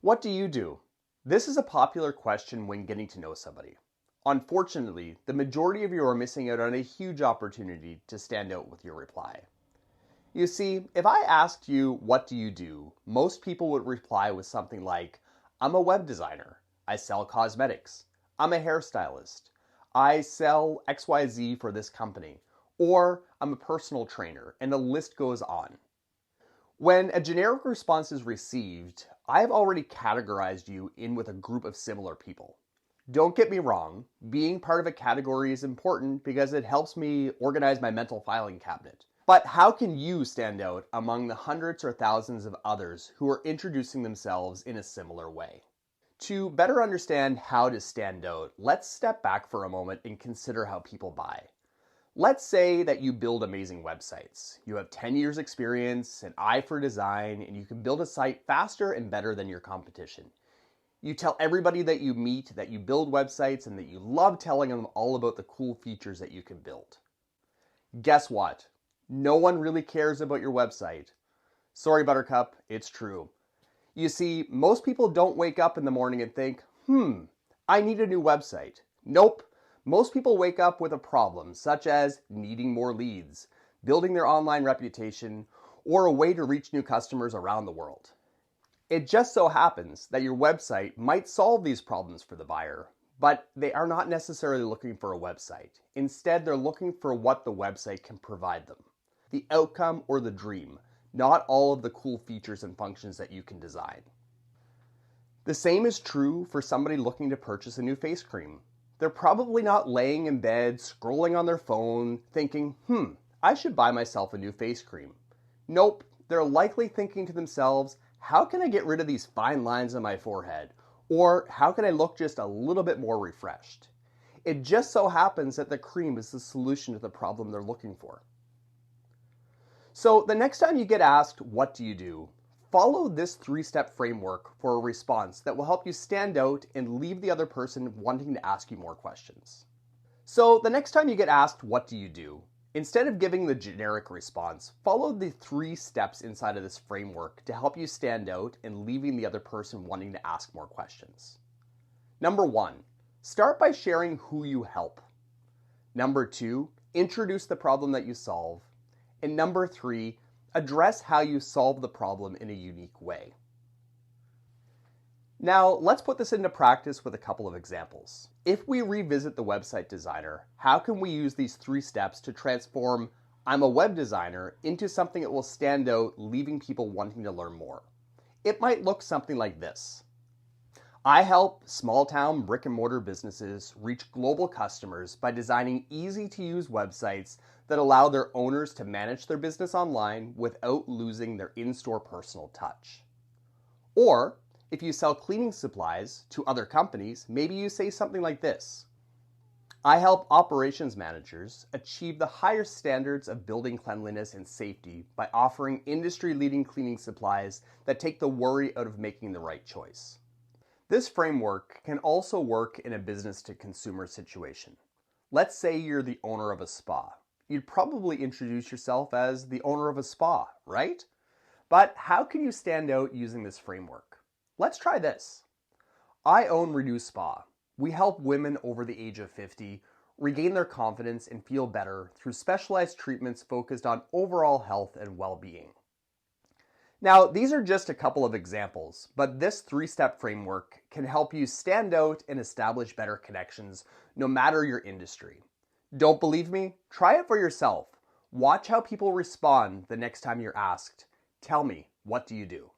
What do you do? This is a popular question when getting to know somebody. Unfortunately, the majority of you are missing out on a huge opportunity to stand out with your reply. You see, if I asked you, what do you do? Most people would reply with something like, I'm a web designer. I sell cosmetics. I'm a hairstylist. I sell XYZ for this company. Or I'm a personal trainer, and the list goes on. When a generic response is received, I've already categorized you in with a group of similar people. Don't get me wrong, being part of a category is important because it helps me organize my mental filing cabinet. But how can you stand out among the hundreds or thousands of others who are introducing themselves in a similar way? To better understand how to stand out, let's step back for a moment and consider how people buy. Let's say that you build amazing websites. You have 10 years experience, an eye for design, and you can build a site faster and better than your competition. You tell everybody that you meet that you build websites and that you love telling them all about the cool features that you can build. Guess what? No one really cares about your website. Sorry, Buttercup, it's true. You see, most people don't wake up in the morning and think, I need a new website. Nope. Most people wake up with a problem, such as needing more leads, building their online reputation, or a way to reach new customers around the world. It just so happens that your website might solve these problems for the buyer, but they are not necessarily looking for a website. Instead, they're looking for what the website can provide them. The outcome or the dream, not all of the cool features and functions that you can design. The same is true for somebody looking to purchase a new face cream. They're probably not laying in bed, scrolling on their phone, thinking, I should buy myself a new face cream. Nope, they're likely thinking to themselves, how can I get rid of these fine lines on my forehead? Or how can I look just a little bit more refreshed? It just so happens that the cream is the solution to the problem they're looking for. So the next time you get asked, what do you do? Follow this 3-step framework for a response that will help you stand out and leave the other person wanting to ask you more questions. So the next time you get asked, what do you do? Instead of giving the generic response, follow the 3 steps inside of this framework to help you stand out and leaving the other person wanting to ask more questions. Number 1, start by sharing who you help. Number 2, introduce the problem that you solve. And number 3, address how you solve the problem in a unique way. Now, let's put this into practice with a couple of examples. If we revisit the website designer, how can we use these 3 steps to transform I'm a web designer into something that will stand out, leaving people wanting to learn more? It might look something like this. I help small-town brick-and-mortar businesses reach global customers by designing easy-to-use websites that allow their owners to manage their business online without losing their in-store personal touch. Or, if you sell cleaning supplies to other companies, maybe you say something like this. I help operations managers achieve the higher standards of building cleanliness and safety by offering industry-leading cleaning supplies that take the worry out of making the right choice. This framework can also work in a business-to-consumer situation. Let's say you're the owner of a spa. You'd probably introduce yourself as the owner of a spa, right? But how can you stand out using this framework? Let's try this. I own Renew Spa. We help women over the age of 50 regain their confidence and feel better through specialized treatments focused on overall health and well-being. Now, these are just a couple of examples, but this 3-step framework can help you stand out and establish better connections no matter your industry. Don't believe me? Try it for yourself. Watch how people respond the next time you're asked, tell me, what do you do?